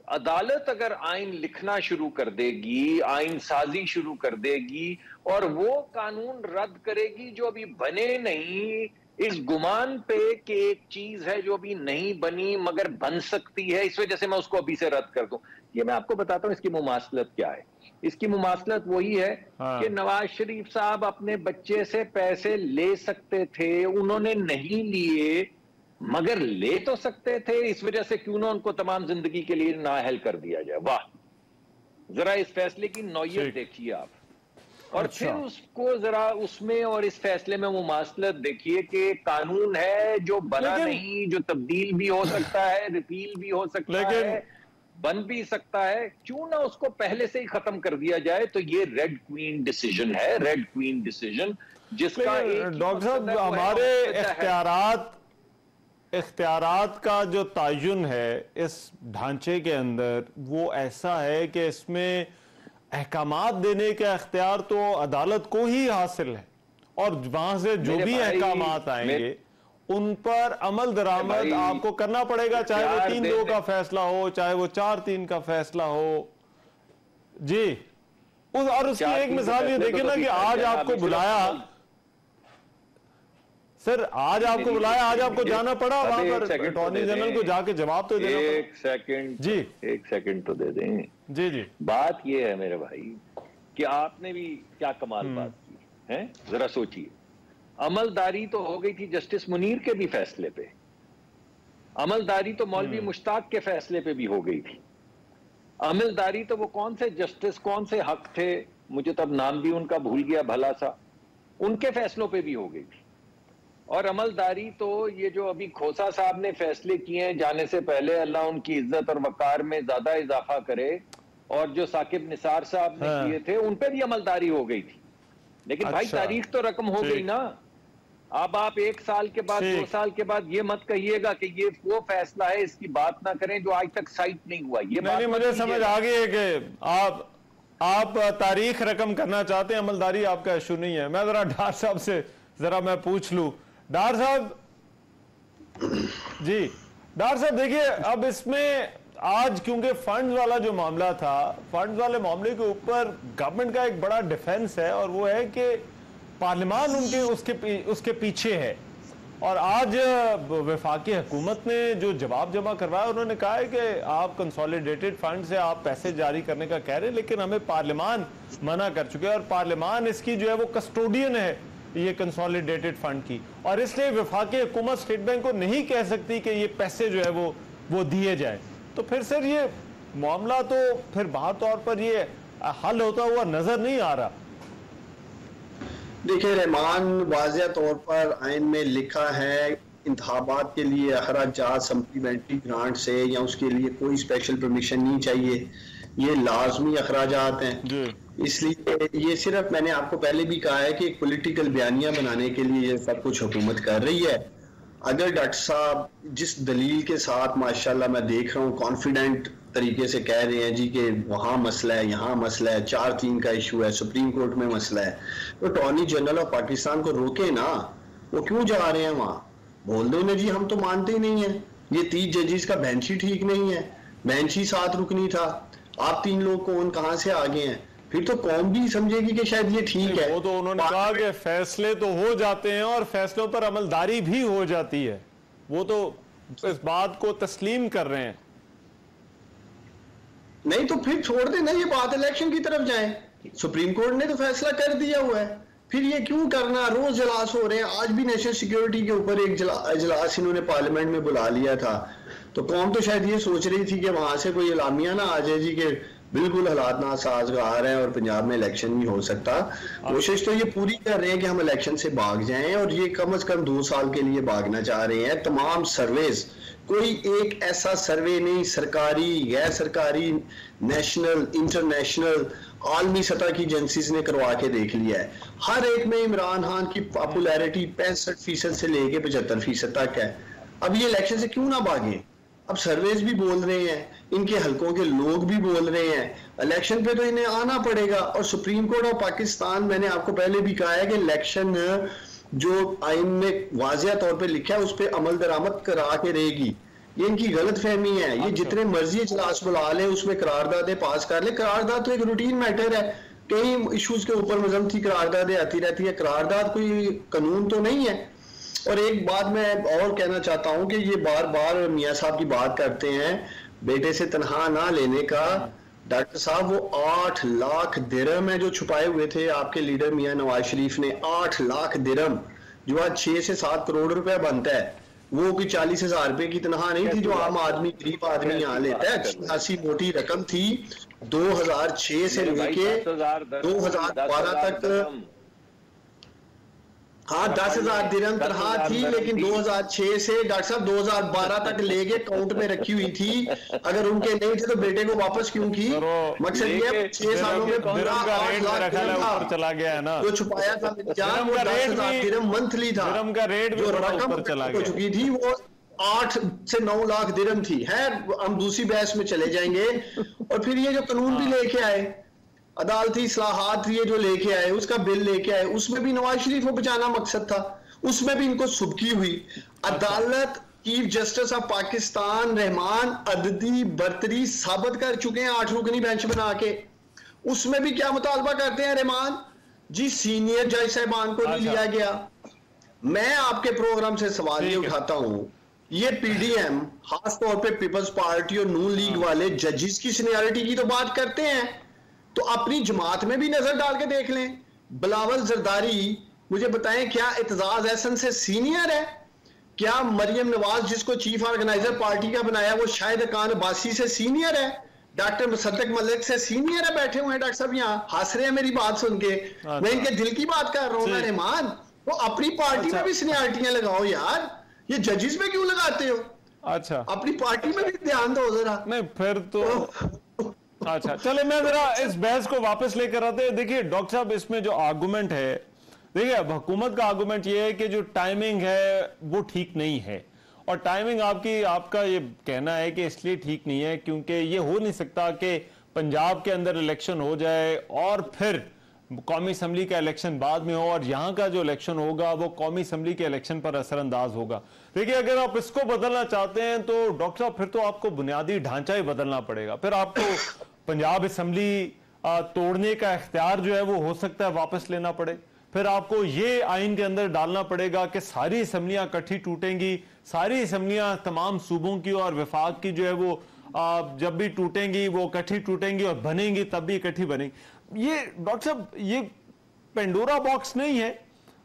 अदालत अगर आइन लिखना शुरू कर देगी, आइन साजी शुरू कर देगी, और वो कानून रद्द करेगी जो अभी बने नहीं, इस गुमान पे कि एक चीज है जो अभी नहीं बनी मगर बन सकती है, इस वजह से मैं उसको अभी से रद्द कर दूं। ये मैं आपको बताता हूं इसकी मुमासलत क्या है। इसकी मुमासलत वही है कि नवाज शरीफ साहब अपने बच्चे से पैसे ले सकते थे, उन्होंने नहीं लिए, मगर ले तो सकते थे, इस वजह से क्यों ना उनको तमाम जिंदगी के लिए नाअहल कर दिया जाए। वाह, जरा इस फैसले की नौयत देखिए आप, और फिर उसको जरा उसमें और इस फैसले में मुमासलत देखिए कि कानून है जो बना नहीं, जो तब्दील भी हो सकता है, रिपील भी हो सकता है, बन भी सकता है, क्यों ना उसको पहले से ही खत्म कर दिया जाए। तो ये रेड क्वीन डिसीजन है, रेड क्वीन डिसीजन, जिसका डॉक्टर साहब हमारे इख्तियारात का जो तायुन है इस ढांचे के अंदर वो ऐसा है कि इसमें अहकामात देने का इख्तियार तो अदालत को ही हासिल है, और वहां से जो भी अहकामात आएंगे उन पर अमल दरामद आपको करना पड़ेगा, चाहे वो 3-2 का फैसला हो, चाहे वो 4-3 का फैसला हो। जी और उसकी एक मिसाल ये देखिए ना कि आज आपको बुलाया सर, आज आपको बुलाया, आज आपको जाना पड़ा वहां पर अटॉर्नी जनरल को जाके जवाब तो देना पड़ा। एक सेकंड जी, एक सेकंड तो दे दें। जी जी, बात ये है मेरे भाई कि आपने भी क्या कमाल बात की है, जरा सोचिए। अमलदारी तो हो गई थी जस्टिस मुनीर के भी फैसले पे, अमलदारी तो मौलवी मुश्ताक के फैसले पे भी हो गई थी, अमलदारी तो वो कौन से जस्टिस, कौन से हक थे, मुझे तब नाम भी उनका भूल गया भला सा, उनके फैसलों पे भी हो गई थी। और अमलदारी तो ये जो अभी खोसा साहब ने फैसले किए हैं जाने से पहले, अल्लाह उनकी इज्जत और वकार में ज्यादा इजाफा करे, और जो साकिब निसार साहब ने किए थे उन पे भी अमलदारी हो गई थी। लेकिन भाई तारीख तो रकम हो गई ना। अब आप 1 साल के बाद 2 साल के बाद ये मत कहिएगा कि ये वो फैसला है, इसकी बात ना करें जो आज तक साइट नहीं हुआ। ये नहीं, मुझे समझ आ गई है कि आप तारीख रकम करना चाहते हैं, अमलदारी आपका इशू नहीं है। मैं जरा डार साहब से जरा मैं पूछ लूं। डार साहब जी, डार साहब देखिए, अब इसमें आज क्योंकि फंड वाला जो मामला था, फंड वाले मामले के ऊपर गवर्नमेंट का एक बड़ा डिफेंस है, और वो है कि पार्लियामान उसके पीछे है। और आज वफाकी हुकूमत ने जो जवाब जमा करवाया, उन्होंने कहा है कि आप कंसोलिडेटेड फंड से आप पैसे जारी करने का कह रहे हैं, लेकिन हमें पार्लियामान मना कर चुके हैं, और पार्लियामान इसकी जो है वो कस्टोडियन है ये कंसोलिडेटेड फंड की, और इसलिए वफाकी हुकूमत स्टेट बैंक को नहीं कह सकती कि ये पैसे जो है वो दिए जाए। तो फिर सर ये मामला तो फिर बाहर तौर पर ये हल होता हुआ नजर नहीं आ रहा। देखिए, रहमान वाज़िया तौर पर आइन में लिखा है इंतखाबात के लिए अखराजात सप्लीमेंट्री ग्रांट से या उसके लिए कोई स्पेशल परमिशन नहीं चाहिए, ये लाजमी अखराजात हैं। इसलिए ये सिर्फ, मैंने आपको पहले भी कहा है कि एक पॉलिटिकल बयानिया बनाने के लिए ये सब कुछ हुकूमत कर रही है। अगर डॉक्टर साहब जिस दलील के साथ माशाल्लाह मैं देख रहा हूँ कॉन्फिडेंट तरीके से कह रहे हैं जी कि वहाँ मसला है, यहाँ मसला है, 4-3 का इशू है, सुप्रीम कोर्ट में मसला है, तो अटॉर्नी जनरल ऑफ पाकिस्तान को रोके ना। वो क्यों जा रहे हैं वहाँ? बोल दो ना जी, हम तो मानते ही नहीं है, ये 30 जजेस का बेंच ही ठीक नहीं है, बेंच ही 7 रुकनी था, आप 3 लोग कौन कहाँ से आ गए हैं? फिर तो कौम भी समझेगी कि शायद ये ठीक है। वो तो उन्होंने कहा कि फैसले तो हो जाते हैं और फैसलों पर अमलदारी भी हो जाती है, वो तो इस बात को तस्लीम कर रहे हैं। नहीं तो फिर छोड़ देना ये बात, इलेक्शन की तरफ जाएं। सुप्रीम कोर्ट ने तो फैसला कर दिया हुआ है, फिर ये क्यों करना? रोज इजलास हो रहे हैं, आज भी नेशनल सिक्योरिटी के ऊपर एक इजलास इन्होंने पार्लियामेंट में बुला लिया था। तो कौम तो शायद ये सोच रही थी कि वहां से कोई इलामिया ना आ जाए जी के बिल्कुल हालात नासाजगार हैं और पंजाब में इलेक्शन नहीं हो सकता। कोशिश तो ये पूरी कर रहे हैं कि हम इलेक्शन से भाग जाएं, और ये कम से कम 2 साल के लिए भागना चाह रहे हैं। तमाम सर्वेज, कोई एक ऐसा सर्वे नहीं, सरकारी, गैर सरकारी, नेशनल, इंटरनेशनल, आलमी सतह की एजेंसीज ने करवा के देख लिया है। हर एक में इमरान खान की पॉपुलैरिटी 65% से लेके 75% तक है। अब ये इलेक्शन से क्यों ना भागे? अब सर्वेज भी बोल रहे हैं, इनके हलकों के लोग भी बोल रहे हैं, इलेक्शन पे तो इन्हें आना पड़ेगा। और सुप्रीम कोर्ट ऑफ पाकिस्तान, मैंने आपको पहले भी कहा है कि इलेक्शन जो आइन में वाज़िया तौर पे लिखा है उस पर अमल दरामद करा के रहेगी। ये इनकी गलत फहमी है। ये जितने मर्जी इजलास बुला ले, उसमें करारदादें पास कर ले। करारदाद तो एक रूटीन मैटर है, कई इश्यूज के ऊपर मजम्मती करारदादें आती रहती है, करारदाद कोई कानून तो नहीं है। और एक बात मैं और कहना चाहता हूं कि ये बार बार मियां साहब की बात करते हैं बेटे से तनहा ना लेने का। डॉक्टर साहब, वो 8 लाख दिरहम है जो छुपाए हुए थे आपके लीडर मियां नवाज शरीफ ने। 8 लाख दिरहम जो आज 6 से 7 करोड़ रुपया बनता है, वो कोई 40,000 रुपए की तनहा नहीं थी जो आम आदमी, गरीब आदमी यहाँ लेता है। ऐसी मोटी रकम थी। 2006 से लेके 2012 तक, हाँ 10,000 दिरहम तनहा थी, लेकिन 2006 से डॉक्टर साहब 2012 तक लेके काउंट में रखी हुई थी। अगर उनके नहीं थे तो बेटे को वापस क्यों की? मकसद ये 6 सालों में पूरा 8 लाख दिरहम चला गया है ना, जो छुपाया था। 10,000 दिरहम मंथली था, दिरहम का रेट जो रकम हो चुकी थी वो 8 से 9 लाख दिरहम थी। है, हम दूसरी बहस में चले जाएंगे। और फिर ये जो कानून भी लेके आए, अदालती इस्लाहात ये जो लेके आए, उसका बिल लेके आए, उसमें भी नवाज शरीफ को बचाना मकसद था, उसमें भी इनको सुबकी हुई। अदालत, चीफ जस्टिस ऑफ पाकिस्तान रहमान अददी बर्तरी साबित कर चुके हैं 8 रुकनी बेंच बना के। उसमें भी क्या मुतालबा करते हैं रहमान जी, सीनियर जज साहबान को नहीं लिया गया। मैं आपके प्रोग्राम से सवाल ये उठाता हूं, ये पीडीएम खास तौर पे पीपल्स पार्टी और नून लीग वाले जजेस की सीनियरिटी की तो बात करते हैं, तो अपनी जमात में भी नजर डाल के देख लें। बिलावल जरदारी मुझे बताएं, क्या इत्जाज एहसन से सीनियर है? क्या मरियम नवाज जिसको चीफ ऑर्गेनाइजर पार्टी का बनाया वो शाहिद खान अब्बासी से सीनियर है? डॉक्टर मुसद्दक मलिक से सीनियर है? बैठे हुए हैं डॉक्टर साहब यहाँ, हंस रहे हैं मेरी बात सुन के। मैं इनके दिल की बात कर रहा हूँ ना रहमान, तो अपनी पार्टी में भी सीनियरिटियां लगाओ यार, ये जजेस में क्यों लगाते हो? अच्छा, अपनी पार्टी में भी ध्यान दो जरा। नहीं फिर तो अच्छा चलो, मैं जरा इस बहस को वापस लेकर आते हैं। देखिए डॉक्टर साहब, इसमें जो आर्गुमेंट है, देखिए अब हुकूमत का आर्गुमेंट ये है कि जो टाइमिंग है वो ठीक नहीं है, और टाइमिंग आपका ये कहना है कि इसलिए ठीक नहीं है क्योंकि ये हो नहीं सकता कि पंजाब के अंदर इलेक्शन हो जाए और फिर कौमी असम्बली का इलेक्शन बाद में हो, और यहाँ का जो इलेक्शन होगा वो कौमी असम्बली के इलेक्शन पर असरअंदाज होगा। देखिए अगर आप इसको बदलना चाहते हैं तो डॉक्टर साहब फिर तो आपको बुनियादी ढांचा ही बदलना पड़ेगा। फिर आपको पंजाब असम्बली तोड़ने का इख्तियार जो है वो हो सकता है वापस लेना पड़े। फिर आपको ये आइन के अंदर डालना पड़ेगा कि सारी असम्बलियां इकट्ठी टूटेंगी, सारी असम्बलियां तमाम सूबों की और वफाक की जो है वो जब भी टूटेंगी वो इकट्ठी टूटेंगी और बनेंगी तब भी इकट्ठी बनेंगी। ये डॉक्टर साहब ये पेंडोरा बॉक्स नहीं है।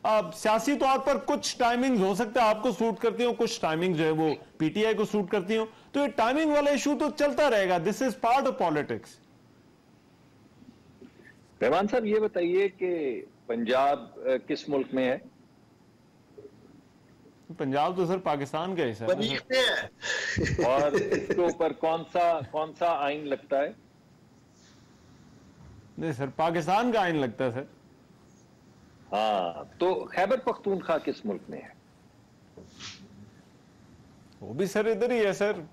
सियासी तौर पर कुछ टाइमिंग हो सकता है आपको सूट करती हो, कुछ टाइमिंग जो है वो पीटीआई को सूट करती हो, तो ये टाइमिंग वाला इशू तो चलता रहेगा। This is part of politics. Rahman साहब ये बताइए कि पंजाब किस मुल्क में है? पंजाब तो सर पाकिस्तान का हिस्सा है। और इसके ऊपर कौन सा आइन लगता है? नहीं सर, पाकिस्तान का आइन लगता है सर। हाँ, तो खैबर पख्तूनख्वा किस मुल्क में है? वो भी सर इधर ही है सर।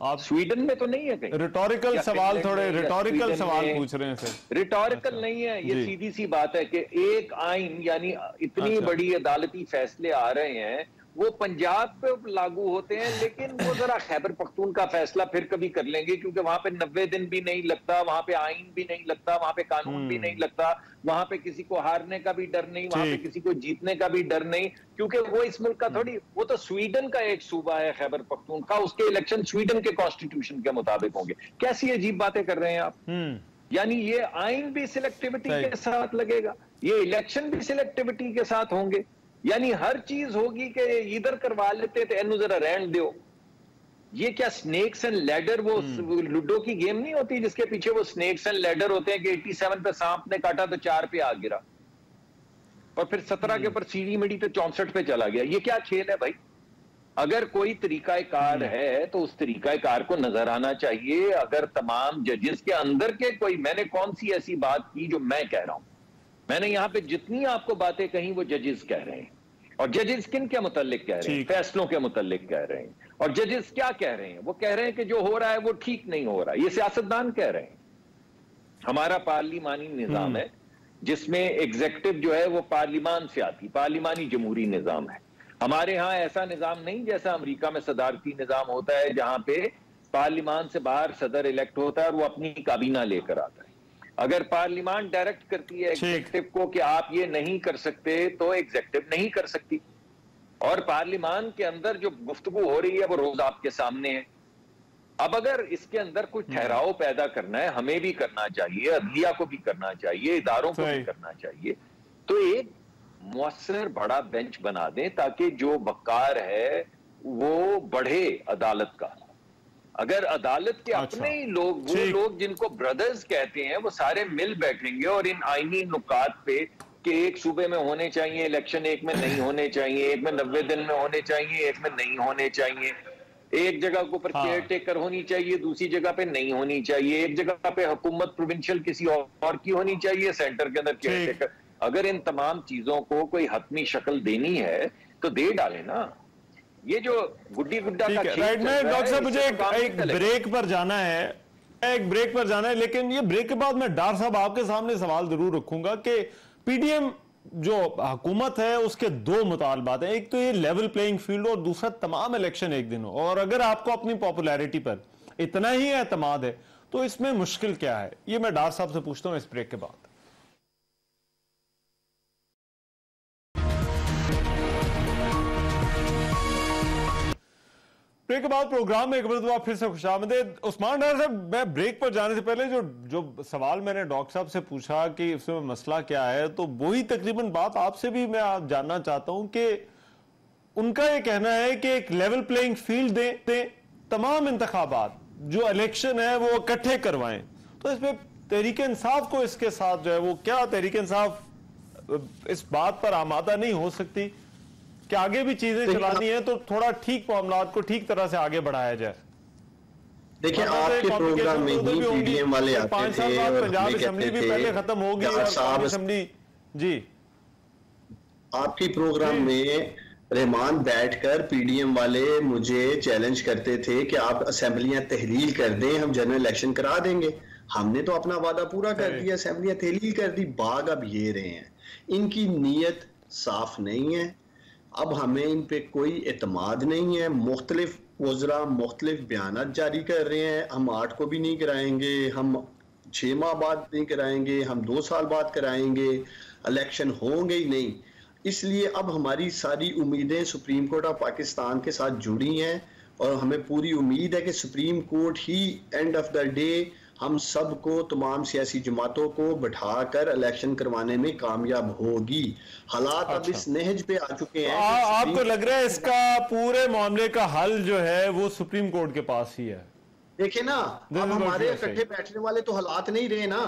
आप स्वीडन में तो नहीं है कहीं? रिटोरिकल सवाल, थोड़े रिटोरिकल सवाल पूछ रहे हैं सर। रिटोरिकल नहीं है, ये सीधी सी बात है कि एक आइन यानी इतनी बड़ी अदालती फैसले आ रहे हैं वो पंजाब पे लागू होते हैं, लेकिन वो जरा खैबर पख्तून का फैसला फिर कभी कर लेंगे क्योंकि वहां पे 90 दिन भी नहीं लगता, वहां पे आइन भी नहीं लगता, वहां पे कानून भी नहीं लगता, वहां पे किसी को हारने का भी डर नहीं, वहां पे किसी को जीतने का भी डर नहीं, क्योंकि वो इस मुल्क का थोड़ी, वो तो स्वीडन का एक सूबा है खैबर पख्तूनख्वा, उसके इलेक्शन स्वीडन के कॉन्स्टिट्यूशन के मुताबिक होंगे। कैसी अजीब बातें कर रहे हैं आप? यानी ये आइन भी सिलेक्टिविटी के साथ लगेगा, ये इलेक्शन भी सिलेक्टिविटी के साथ होंगे, यानी हर चीज होगी कि इधर करवा लेते थे एनु जरा रहन दो। ये क्या स्नेक्स एंड लैडर, वो लूडो की गेम नहीं होती जिसके पीछे वो स्नेक्स एंड लैडर होते हैं कि 87 पे सांप ने काटा तो 4 पे आ गिरा और फिर 17 के ऊपर सीढ़ी मिड़ी तो 64 पे चला गया। ये क्या खेल है भाई? अगर कोई तरीकाकार है तो उस तरीकाकार को नजर आना चाहिए। अगर तमाम जजेस के अंदर के कोई, मैंने कौन सी ऐसी बात की जो मैं कह रहा हूं? मैंने यहां पे जितनी आपको बातें कही वो जजेस कह रहे हैं, और जजेस किन के मुतालिक कह रहे हैं? फैसलों के मुतालिक कह रहे हैं। और जजेस क्या कह रहे हैं? वो कह रहे हैं कि जो हो रहा है वो ठीक नहीं हो रहा। ये सियासतदान कह रहे हैं। हमारा पार्लिमानी निजाम है जिसमें एग्जीक्यूटिव जो है वो पार्लिमान से आती, पार्लिमानी जमहूरी निजाम है। हमारे यहाँ ऐसा निजाम नहीं जैसा अमेरिका में सदारती निजाम होता है जहां पे पार्लिमान से बाहर सदर इलेक्ट होता है और वो अपनी काबीना लेकर आता है। अगर पार्लियामेंट डायरेक्ट करती है एग्जीक्यूटिव को कि आप ये नहीं कर सकते, तो एग्जीक्यूटिव नहीं कर सकती। और पार्लियामेंट के अंदर जो गुफ्तगू हो रही है वो रोज आपके सामने है। अब अगर इसके अंदर कुछ ठहराव पैदा करना है, हमें भी करना चाहिए, अदलिया को भी करना चाहिए, इदारों को भी करना चाहिए, तो एक मुअस्सर बड़ा बेंच बना दें ताकि जो वकार है वो बढ़े अदालत का। अगर अदालत के अपने ही लोग, वो लोग जिनको ब्रदर्स कहते हैं, वो सारे मिल बैठेंगे और इन आईनी नुकात पे कि एक सूबे में होने चाहिए इलेक्शन, एक में नहीं होने चाहिए, एक में 90 दिन में होने चाहिए, एक में नहीं होने चाहिए, एक जगह के ऊपर केयर टेकर होनी चाहिए, दूसरी जगह पे नहीं होनी चाहिए, एक जगह पे हुकूमत प्रोविंशियल किसी और की होनी चाहिए, सेंटर के अंदर केयर टेकर। अगर इन तमाम चीजों को कोई हतमी शक्ल देनी है तो दे डाले ना। ये जो गुड्डी गुड्डा का खेल राइट में डॉक्टर साहब मुझे एक ब्रेक पर जाना है, लेकिन ये ब्रेक के बाद मैं डार साहब आपके सामने सवाल जरूर रखूंगा कि पीडीएम जो हुकूमत है उसके दो मुतालबात हैं। एक तो ये लेवल प्लेइंग फील्ड और दूसरा तमाम इलेक्शन एक दिन हो। और अगर आपको अपनी पॉपुलैरिटी पर इतना ही एतमाद है तो इसमें मुश्किल क्या है, ये मैं डार साहब से पूछता हूं इस ब्रेक के बाद। ब्रेक के बाद प्रोग्राम में एक बार फिर से खुशामदीद। उस्मान डार साहब, मैं ब्रेक पर जाने से पहले जो सवाल मैंने डॉक्टर साहब से पूछा कि इसमें मसला क्या है, तो वही तकरीबन बात आपसे भी मैं आप जानना चाहता हूं कि उनका ये कहना है कि एक लेवल प्लेइंग फील्ड दें, तमाम इंतखाबात जो इलेक्शन है वो इकट्ठे करवाएं। तो इसमें तहरीक इंसाफ को इसके साथ जो है वो, क्या तहरीक इंसाफ इस बात पर आमादा नहीं हो सकती कि आगे भी चीजें चलानी है तो थोड़ा ठीक मामलात को ठीक तरह से आगे बढ़ाया जाए? देखिए, आपके प्रोग्राम में ही पीडीएम वाले आते थे और पंजाब असेंबली भी पहले खत्म होगी और असेंबली जी, आपकी प्रोग्राम में रहमान बैठकर पीडीएम वाले मुझे चैलेंज करते थे कि आप असेंबलियां तहलील कर दें, हम जनरल इलेक्शन करा देंगे। हमने तो अपना वादा पूरा कर दिया, असेंबलियां तहलील कर दी, बाग अब ये रहे हैं। इनकी नीयत साफ नहीं है, अब हमें इन पे कोई एतमाद नहीं है। मुख्तलिफ वज़रा मुख्तलिफ बयान जारी कर रहे हैं, हम 8 को भी नहीं कराएंगे, हम 6 माह बाद नहीं कराएंगे, हम 2 साल बाद कराएंगे, इलेक्शन होंगे ही नहीं। इसलिए अब हमारी सारी उम्मीदें सुप्रीम कोर्ट ऑफ पाकिस्तान के साथ जुड़ी हैं और हमें पूरी उम्मीद है कि supreme court he end of the day हम सबको, तमाम सियासी जमातों को बिठाकर इलेक्शन करवाने में कामयाब होगी। हालात अब इस नहज पे आ चुके हैं। आपको लग रहा है इसका पूरे मामले का हल जो है वो सुप्रीम कोर्ट के पास ही है? देखे ना, अब हमारे इकट्ठे बैठने वाले तो हालात नहीं रहे ना,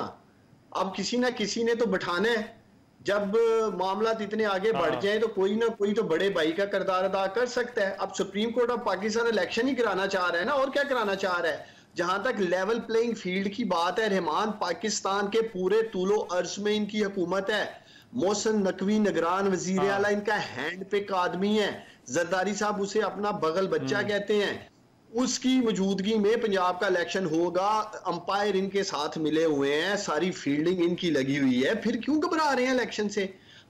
अब किसी ना किसी ने तो बिठाना है। जब मामला इतने आगे बढ़ जाए तो कोई ना कोई तो बड़े भाई का किरदार अदा कर सकता है। अब supreme court of Pakistan election ही कराना चाह रहा है ना, और क्या कराना चाह रहा है? जहां तक लेवल प्लेइंग फील्ड की बात है, रहमान पाकिस्तान के पूरे तूलो अर्ज में इनकी हुकूमत है। मोहसिन नकवी निगरान वजीर आला इनका हैंड पिक आदमी है। जरदारी साहब उसे अपना बगल बच्चा कहते हैं। उसकी मौजूदगी में पंजाब का इलेक्शन होगा, अंपायर इनके साथ मिले हुए हैं, सारी फील्डिंग इनकी लगी हुई है, फिर क्यों घबरा रहे हैं इलेक्शन से?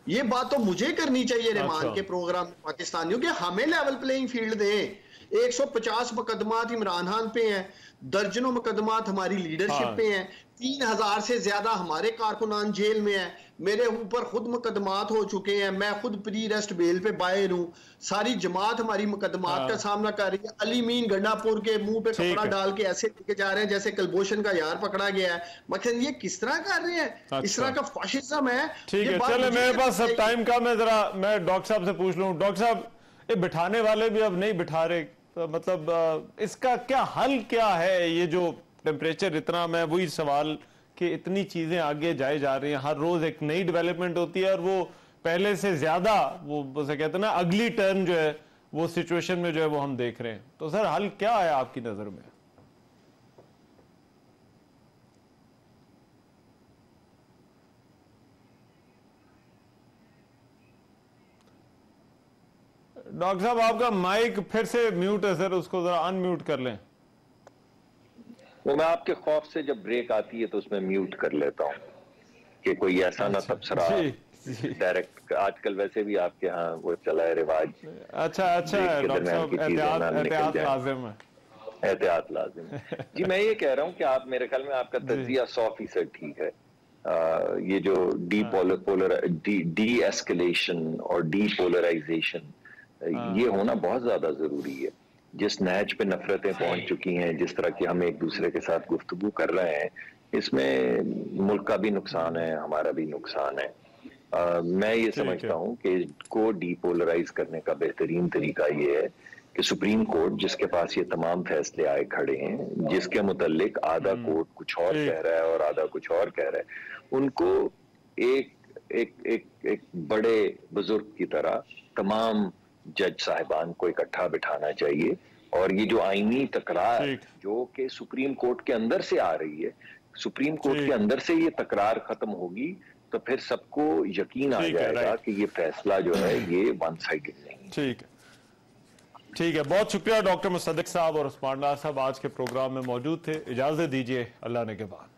ये बात तो मुझे करनी चाहिए रहमान के प्रोग्राम पाकिस्तानियों के, हमें लेवल प्लेइंग फील्ड दें। 150 मुकदमात इमरान खान पे हैं, दर्जनों मुकदमात हमारी लीडरशिप पे हैं, 3000 से ज्यादा हमारे कारकुनान जेल में हैं, मेरे ऊपर खुद मुकदमात हो चुके हैं, मैं खुद प्री अरेस्ट बेल पे बाहर हूं, सारी जमात हमारी मुकदमात का सामना कर रही है। अली मीन गंडापुर के मुंह पे कपड़ा डाल के ऐसे लेके जा रहे हैं जैसे कलभूषण का यार पकड़ा गया है। मकसद ये किस तरह कर रहे हैं? इस तरह का फाशिज्म है। ठीक है, चले मेरे पास सब टाइम का, मैं डॉक्टर साहब से पूछ लूं। डॉक्टर साहब, ये बिठाने वाले भी अब नहीं बिठा रहे, तो मतलब इसका क्या हल क्या है? ये जो टेम्परेचर इतना, मैं वही सवाल कि इतनी चीजें आगे जाए जा रही हैं, हर रोज एक नई डेवलपमेंट होती है और वो पहले से ज्यादा वो उसे कहते हैं ना अगली टर्न जो है वो सिचुएशन में जो है वो हम देख रहे हैं। तो सर हल क्या है आपकी नजर में? डॉक्टर साहब, आपका माइक फिर से म्यूट है सर, उसको जरा अनम्यूट कर लें। वो मैं आपके खौफ से जब ब्रेक आती है तो उसमें म्यूट कर लेता हूँ कि कोई ऐसा ना तबसरा डायरेक्ट। आजकल वैसे भी आपके यहाँ वो चला है रिवाज। अच्छा डॉक्टर साहब, एहतियात लाजिम है, एहतियात लाजिम है। जी, मैं ये कह रहा हूँ कि आप, मेरे ख्याल में आपका तज्जिया 100% ठीक है। ये जो डी एस्केलेशन और डीपोलराइजेशन, ये होना बहुत ज्यादा जरूरी है। जिस नहज पे नफरतें पहुंच चुकी हैं, जिस तरह की हम एक दूसरे के साथ गुफ्तगू कर रहे हैं, इसमें मुल्क का भी नुकसान है, हमारा भी नुकसान है। मैं ये समझता हूँ कि इसको डीपोलराइज करने का बेहतरीन तरीका ये है कि सुप्रीम कोर्ट, जिसके पास ये तमाम फैसले आए खड़े हैं, जिसके मुतल्लिक आधा कोर्ट कुछ और कह रहा है और आधा कुछ और कह रहा है, उनको एक बड़े बुजुर्ग की तरह तमाम जज साहिबान को इकट्ठा बिठाना चाहिए। और ये जो आईनी तकरार जो कि सुप्रीम कोर्ट के अंदर से आ रही है, सुप्रीम कोर्ट के अंदर से ये तकरार खत्म होगी तो फिर सबको यकीन आ जाएगा कि ये फैसला जो है ये वन साइडेड नहीं। ठीक है, बहुत शुक्रिया डॉक्टर मुसद्दिक साहब और उस्मान डार साहब आज के प्रोग्राम में मौजूद थे। इजाजत दीजिए, अल्लाह ने के बाद।